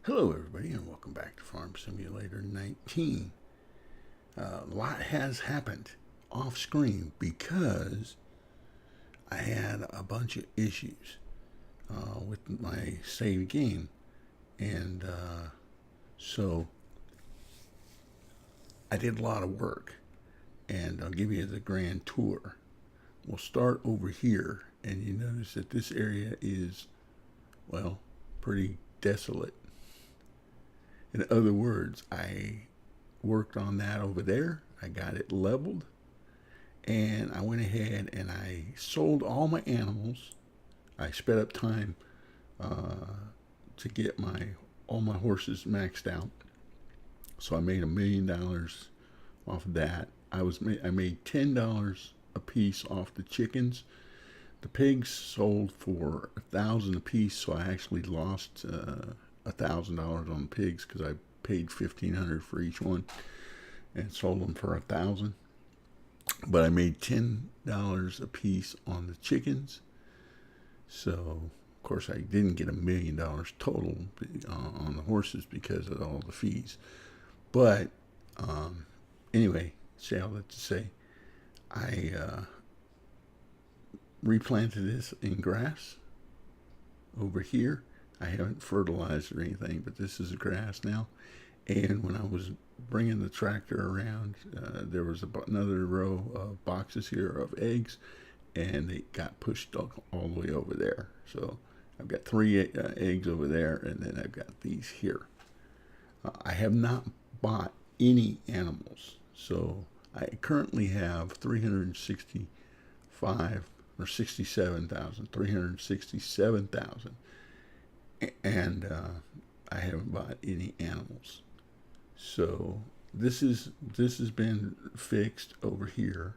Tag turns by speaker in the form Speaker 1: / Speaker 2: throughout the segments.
Speaker 1: Hello everybody and welcome back to Farm Simulator 19. A lot has happened off screen because I had a bunch of issues with my save game, and so I did a lot of work, and I'll give you the grand tour. We'll start over here, and you notice that this area is, well, pretty desolate. In other words, I worked on that over there. I got it leveled, and I went ahead and I sold all my animals. I sped up time to get all my horses maxed out. So I made $1 million off of that. I made $10 a piece off the chickens. The pigs sold for $1,000 a piece, so I actually lost $1,000 on the pigs because I paid $1,500 for each one and sold them for $1,000. But I made $10 a piece on the chickens. So of course I didn't get $1 million total on the horses because of all the fees. But anyway, say all that to say, I replanted this in grass over here. I haven't fertilized or anything, but this is grass now. And when I was bringing the tractor around, there was another row of boxes here of eggs, and they got pushed all the way over there. So I've got 3 eggs over there, and then I've got these here. I have not bought any animals, so I currently have 365 or 367,000, and I haven't bought any animals. So this has been fixed over here.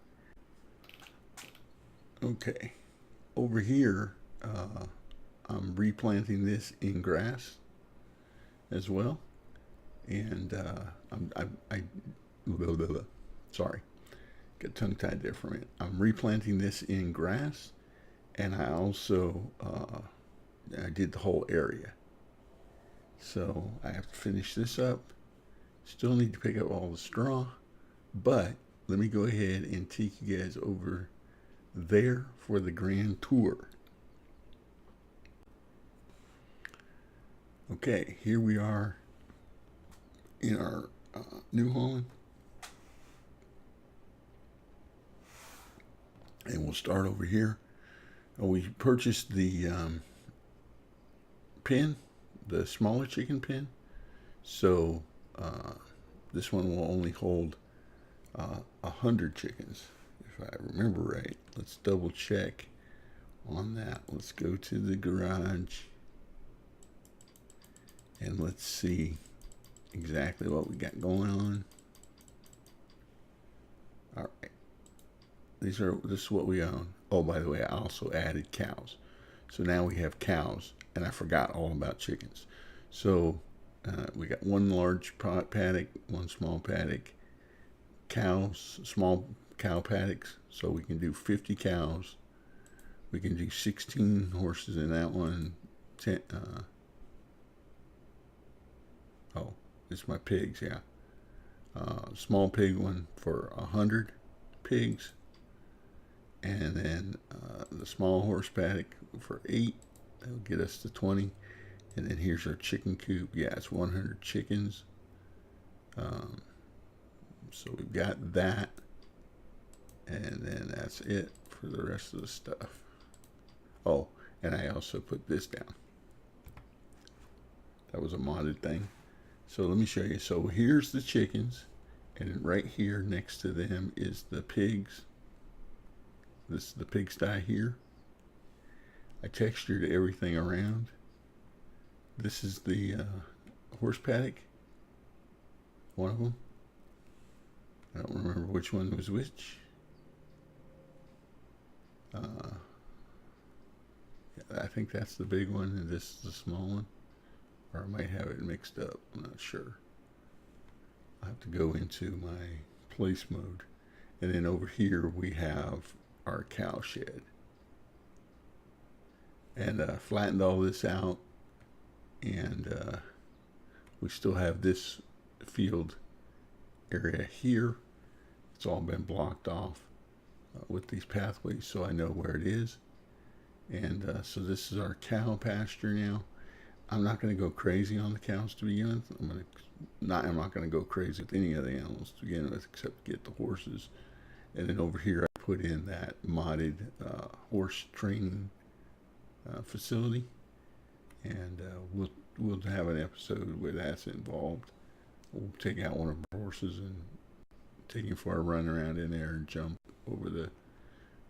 Speaker 1: Okay, over here I'm replanting this in grass as well, and sorry, got tongue tied there for a minute. I'm replanting this in grass, and I also I did the whole area. So I have to finish this up. Still need to pick up all the straw, but let me go ahead and take you guys over there for the grand tour. Okay, here we are in our New Holland, and we'll start over here. We purchased the pen, the smaller chicken pen, so this one will only hold 100 chickens, if I remember right. Let's double check on that. Let's go to the garage and let's see exactly what we got going on. All right, this is what we own. Oh, by the way, I also added cows, so now we have cows, and I forgot all about chickens. So we got 1 large paddock, 1 small paddock, cows, small cow paddocks, so we can do 50 cows. We can do 16 horses in that one. 10, oh, it's my pigs, yeah. Small pig one for 100 pigs, and then the small horse paddock for 8. That'll get us to 20. And then here's our chicken coop. Yeah, it's 100 chickens. So we've got that. And then that's it for the rest of the stuff. Oh, and I also put this down. That was a modded thing. So let me show you. So here's the chickens. And right here next to them is the pigs. This is the pigsty here. I textured everything around. This is the horse paddock, one of them. I don't remember which one was which. I think that's the big one, and this is the small one. Or I might have it mixed up, I'm not sure. I have to go into my place mode. And then over here we have our cow shed. And flattened all this out, and We still have this field area here. It's all been blocked off with these pathways, so I know where it is. And so this is our cow pasture now. I'm not going to go crazy on the cows to begin with. I'm not going to go crazy with any of the animals to begin with, except get the horses. And then over here, I put in that modded horse training facility, and we'll have an episode where that's involved. We'll take out one of our horses and take him for a run around in there and jump over the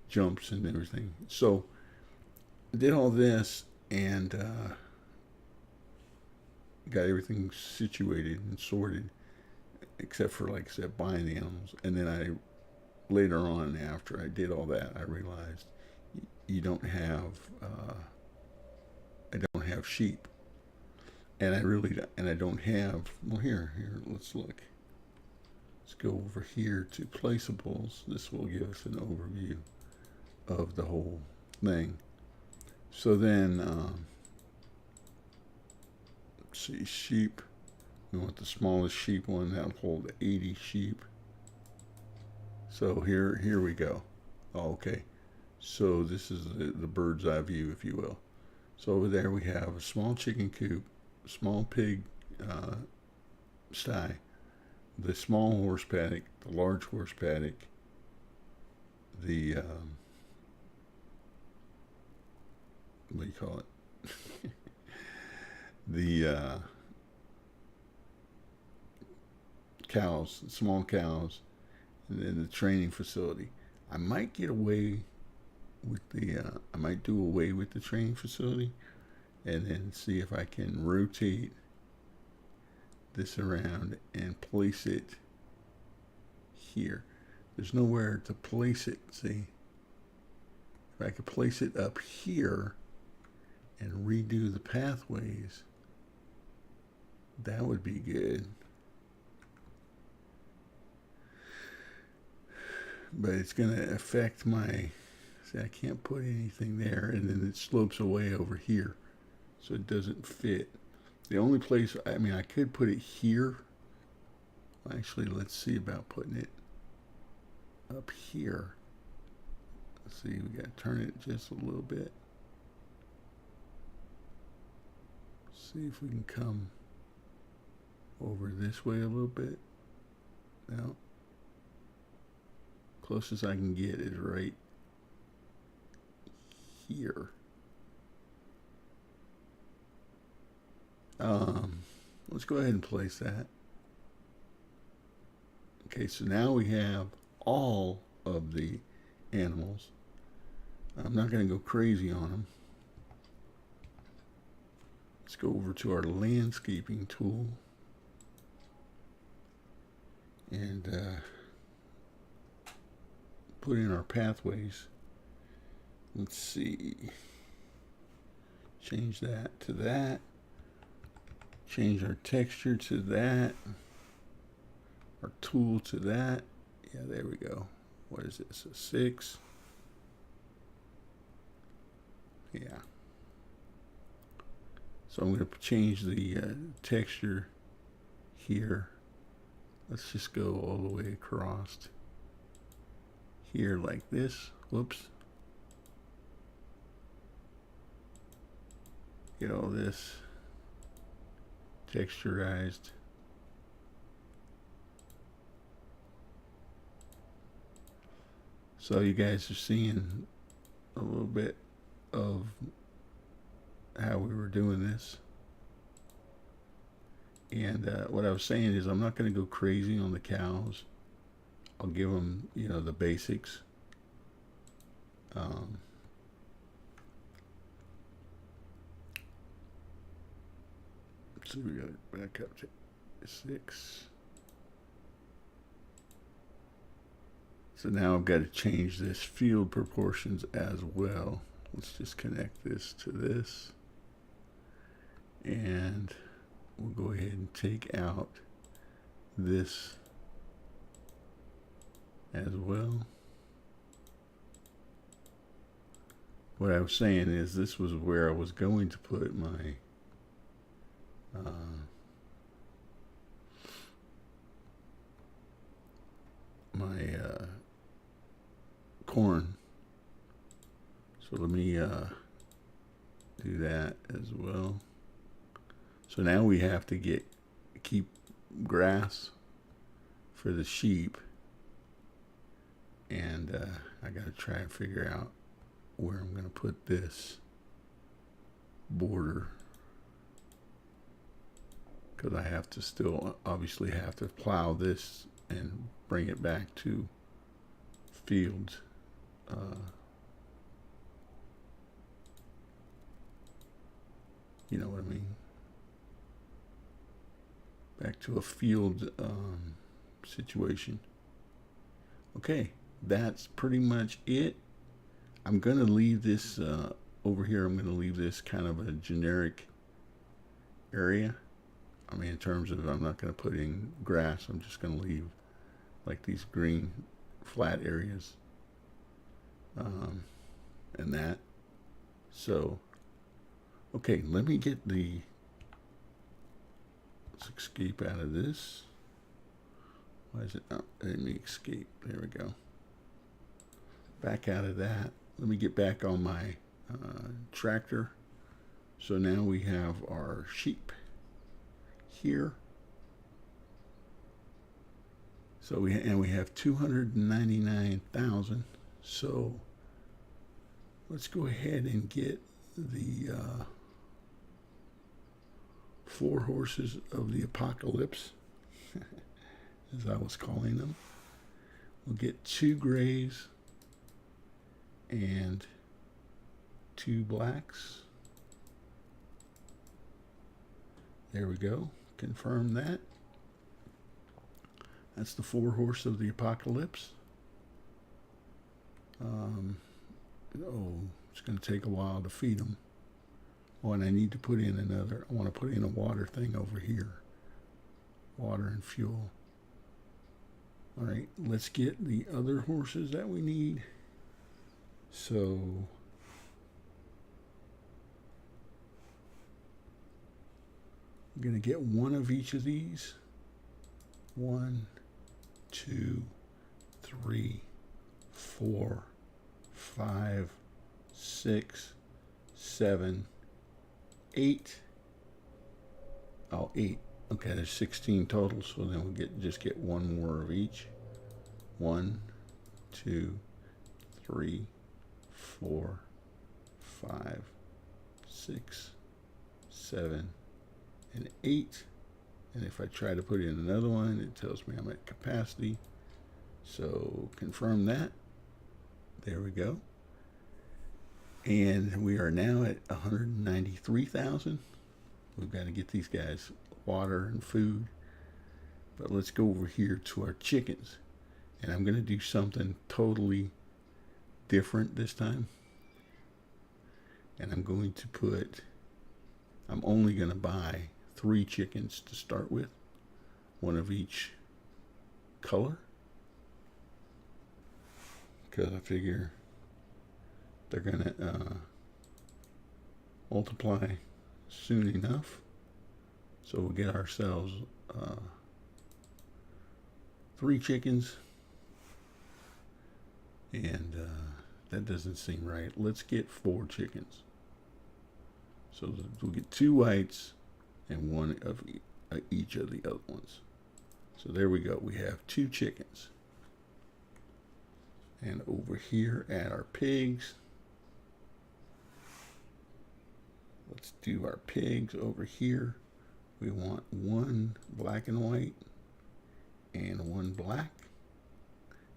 Speaker 1: jumps and everything. So I did all this and got everything situated and sorted, except for, like I said, buying the animals. And then later on, after I did all that, I realized you don't have I don't have sheep, and I don't have, well, here let's look. Let's go over here to placeables. This will give us an overview of the whole thing. So then let's see, sheep. We want the smallest sheep one. That'll hold 80 sheep. So here we go. Oh, okay. So this is the bird's eye view, if you will. So over there we have a small chicken coop, small pig sty, the small horse paddock, the large horse paddock, the what do you call it? The cows, small cows, and then the training facility. I might get away with I might do away with the training facility and then see if I can rotate this around and place it here. There's nowhere to place it, see? If I could place it up here and redo the pathways, that would be good. But it's going to affect my, see, I can't put anything there, and then it slopes away over here, so it doesn't fit. The only place, I mean, I could put it here. Actually, let's see about putting it up here. Let's see, we got to turn it just a little bit. See if we can come over this way a little bit. Now, closest I can get is right here. Let's go ahead and place that. Okay, so now we have all of the animals. I'm not going to go crazy on them. Let's go over to our landscaping tool and put in our pathways. Let's see. Change that to that. Change our texture to that. Our tool to that. Yeah, there we go. What is this? A 6? Yeah. So I'm going to change the texture here. Let's just go all the way across here like this. Whoops. Get all this texturized. So you guys are seeing a little bit of how we were doing this. And what I was saying is I'm not going to go crazy on the cows. I'll give them, you know, the basics. So we got to back up to 6. So now I've got to change this field proportions as well. Let's just connect this to this. And we'll go ahead and take out this as well. What I was saying is this was where I was going to put my my corn. So let me do that as well. So now we have to keep grass for the sheep, and I got to try and figure out where I'm going to put this border, because I have to still obviously have to plow this and bring it back to fields. You know what I mean? Back to a field situation. Okay, that's pretty much it. I'm going to leave this over here. I'm going to leave this kind of a generic area. I mean, in terms of, I'm not going to put in grass. I'm just going to leave like these green flat areas and that. So, okay, let me get let's escape out of this. Why is it not letting me escape? There we go. Back out of that. Let me get back on my tractor. So now we have our sheep here. So we have 299,000. So let's go ahead and get the 4 horses of the apocalypse, as I was calling them. We'll get 2 grays and 2 blacks. There we go. Confirm that. That's the 4 horse of the apocalypse. It's going to take a while to feed them. Oh, and I need to put in I want to put in a water thing over here. Water and fuel. All right, let's get the other horses that we need. So I'm going to get 1 of each of these. 1, 2, 3, 4, 5, 6, 7, 8. Oh, 8. Okay, there's 16 total, so then we'll just get 1 more of each. 1, 2, 3, 4, 5, 6, 7, and 8. And if I try to put in another one, it tells me I'm at capacity. So confirm that. There we go. And we are now at 193,000. We've got to get these guys water and food. But let's go over here to our chickens. And I'm going to do something totally different this time. And I'm only going to buy 3 chickens to start with. 1 of each color. Because I figure they're going to multiply soon enough. So we'll get ourselves 3 chickens. And that doesn't seem right. Let's get 4 chickens. So we'll get 2 whites and 1 of each of the other ones. So there we go. We have 2 chickens. And over here at our pigs, let's do our pigs over here. We want 1 black and white and 1 black.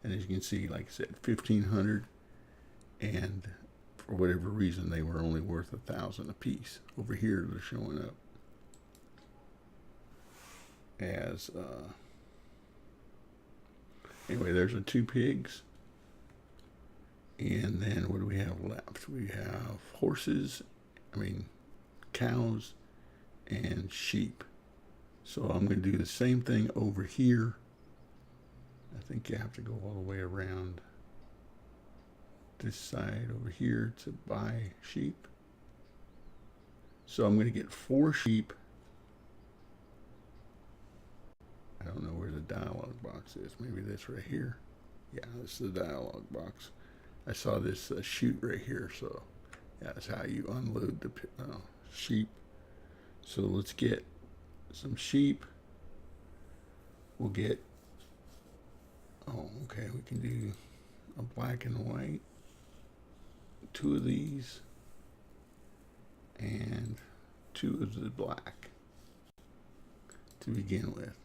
Speaker 1: And as you can see, like I said, 1,500. And for whatever reason, they were only worth 1,000 a piece. Over here, they're showing up as anyway. There's the 2 pigs. And then what do we have left? We have cows and sheep. So I'm going to do the same thing over here. I think you have to go all the way around this side over here to buy sheep. So I'm going to get 4 sheep. I don't know where the dialog box is. Maybe this right here. Yeah, this is the dialog box. I saw this chute right here, so yeah, that's how you unload the sheep. So let's get some sheep. We'll get, oh, okay, we can do a black and white, 2 of these, and 2 of the black to begin with.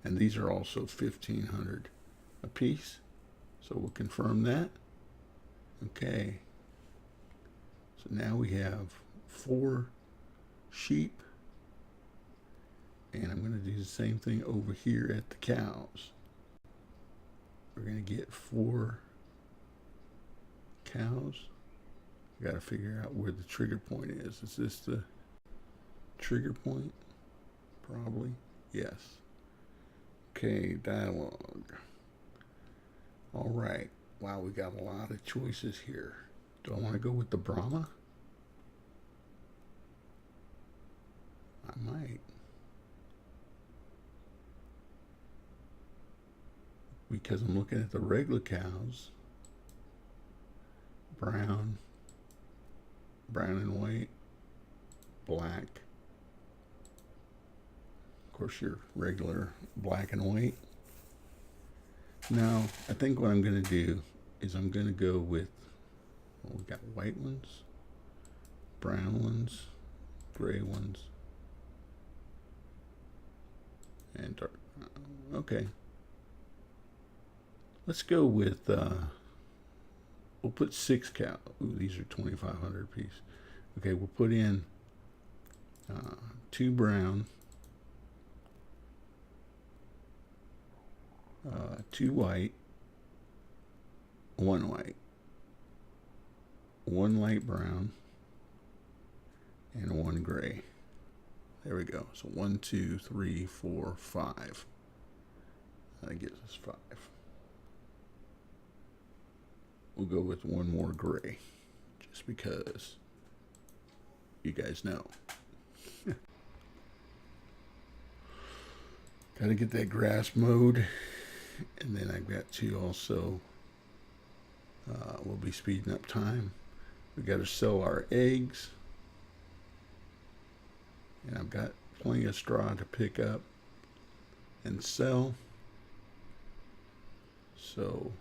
Speaker 1: And these are also 1,500 a piece. So we'll confirm that. Okay. So now we have 4 sheep. And I'm going to do the same thing over here at the cows. We're going to get 4 cows. I got to figure out where the trigger point is. Is this the trigger point? Probably. Yes. Okay, dialogue. All right. Wow, we got a lot of choices here. Do I want to go with the Brahma? I might. Because I'm looking at the regular cows. Brown and white, black. Of course, your regular black and white. Now, I think what I'm going to do is I'm going to go with, well, we got white ones, brown ones, gray ones, and dark. Okay. Let's go with, we'll put 6 cows. Ooh, these are 2,500 a piece. Okay, we'll put in 2 brown, 2 white, 1 white, 1 light brown, and 1 gray. There we go. So 1, 2, 3, 4, 5. That gives us 5. We'll go with 1 more gray, just because you guys know. Got to get that grass mowed, and then I've got to also, we'll be speeding up time. We got to sell our eggs, and I've got plenty of straw to pick up and sell. So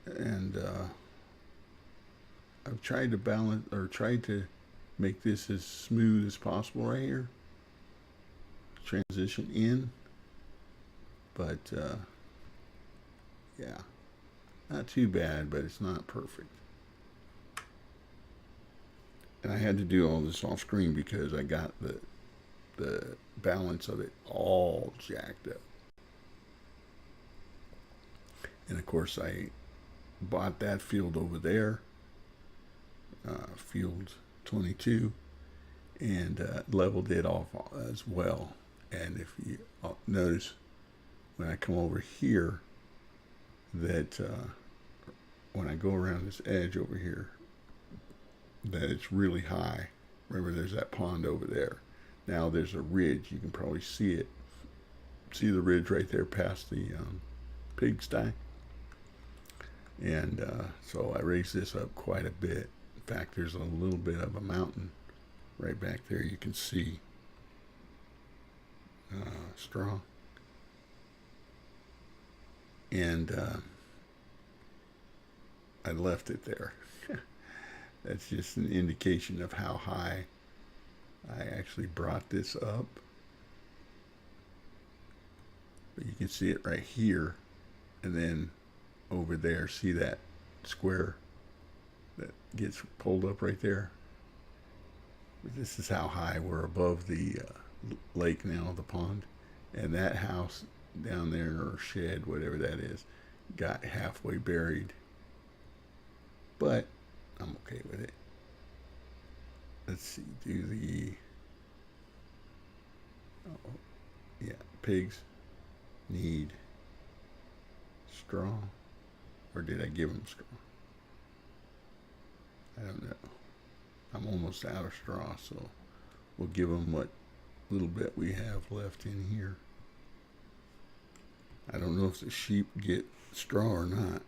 Speaker 1: and I've tried to balance, or tried to make this as smooth as possible right here. Transition in, but yeah, not too bad, but it's not perfect. And I had to do all this off screen because I got the balance of it all jacked up. And of course I bought that field over there, field 22, and leveled it off as well. And if you notice, when I come over here, that when I go around this edge over here, that it's really high. Remember, there's that pond over there. Now there's a ridge. You can probably see it. See the ridge right there past the pigsty. And so I raised this up quite a bit. In fact, there's a little bit of a mountain right back there. You can see straw. And I left it there. That's just an indication of how high I actually brought this up. But you can see it right here, and then over there, see that square that gets pulled up right there? This is how high we're above the lake now, the pond. And that house down there, or shed, whatever that is, got halfway buried. But I'm okay with it. Let's see, do the, oh, yeah, pigs need straw. Or did I give them straw? I don't know. I'm almost out of straw, so we'll give them what little bit we have left in here. I don't know if the sheep get straw or not.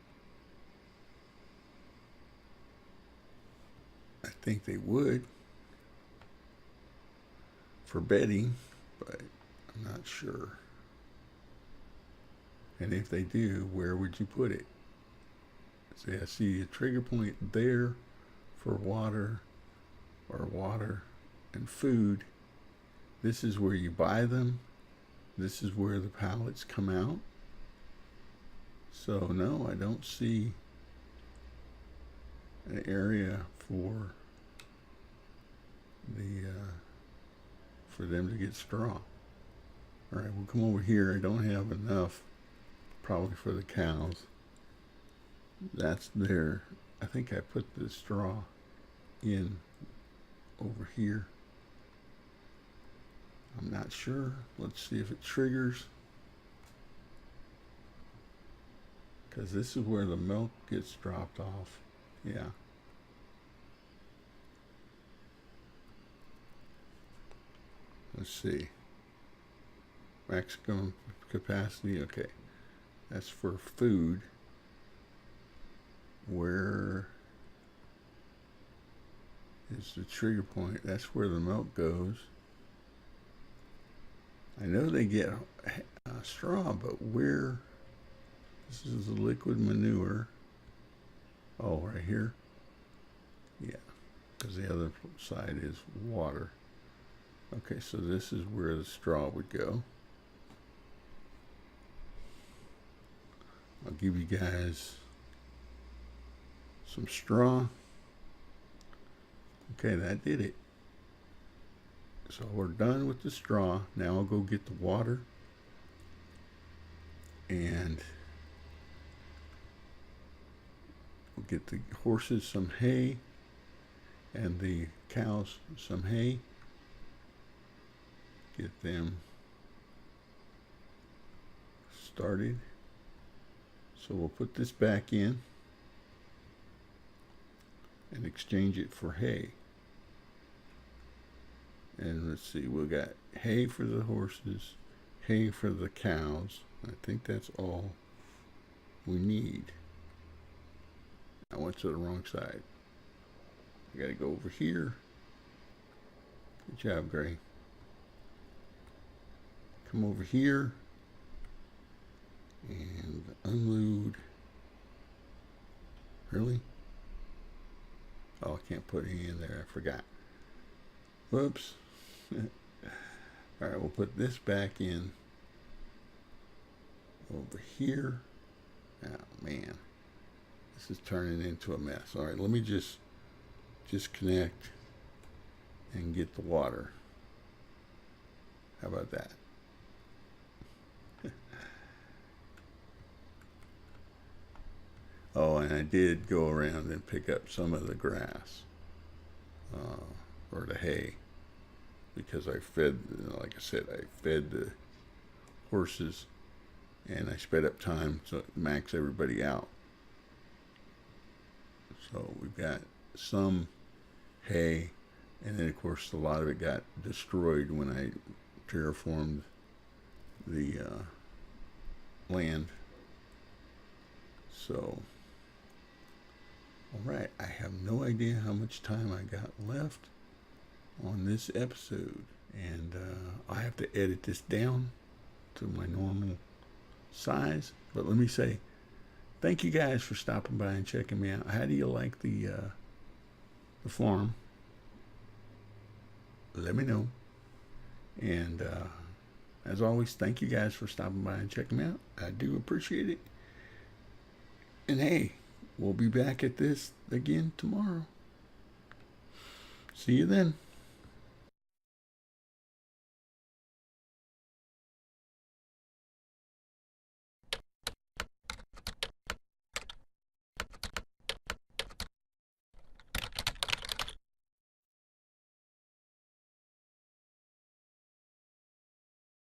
Speaker 1: I think they would for bedding, but I'm not sure. And if they do, where would you put it? See, I see a trigger point there for water and food. This is where you buy them. This is where the pallets come out. So no, I don't see an area for the for them to get straw. All right, we'll come over here. I don't have enough probably for the cows. That's there. I think I put the straw in over here. I'm not sure. Let's see if it triggers. Because this is where the milk gets dropped off. Yeah. Let's see. Maximum capacity. Okay. That's for food. Where is the trigger point? That's where the milk goes. I know they get straw, but where? This is the liquid manure. Oh, right here. Yeah, because the other side is water. Okay, so this is where the straw would go. I'll give you guys some straw. Okay, that did it. So we're done with the straw. Now I'll go get the water and we'll get the horses some hay and the cows some hay. Get them started. So we'll put this back in and exchange it for hay. And let's see, we got hay for the horses, hay for the cows. I think that's all we need. I went to the wrong side. I gotta go over here. Good job, Gray. Come over here and unload. Really? Oh, I can't put any in there. I forgot. Whoops. All right, we'll put this back in over here. Oh man, this is turning into a mess. All right, let me just connect and get the water. How about that? Oh, and I did go around and pick up some of the grass or the hay, because I fed, like I said, I fed the horses and I sped up time to max everybody out. So we've got some hay, and then of course a lot of it got destroyed when I terraformed the land. So, all right, I have no idea how much time I got left on this episode, and I have to edit this down to my normal size. But let me say thank you guys for stopping by and checking me out. How do you like the farm? Let me know. And as always, thank you guys for stopping by and checking me out. I do appreciate it. And hey, we'll be back at this again tomorrow. See you then.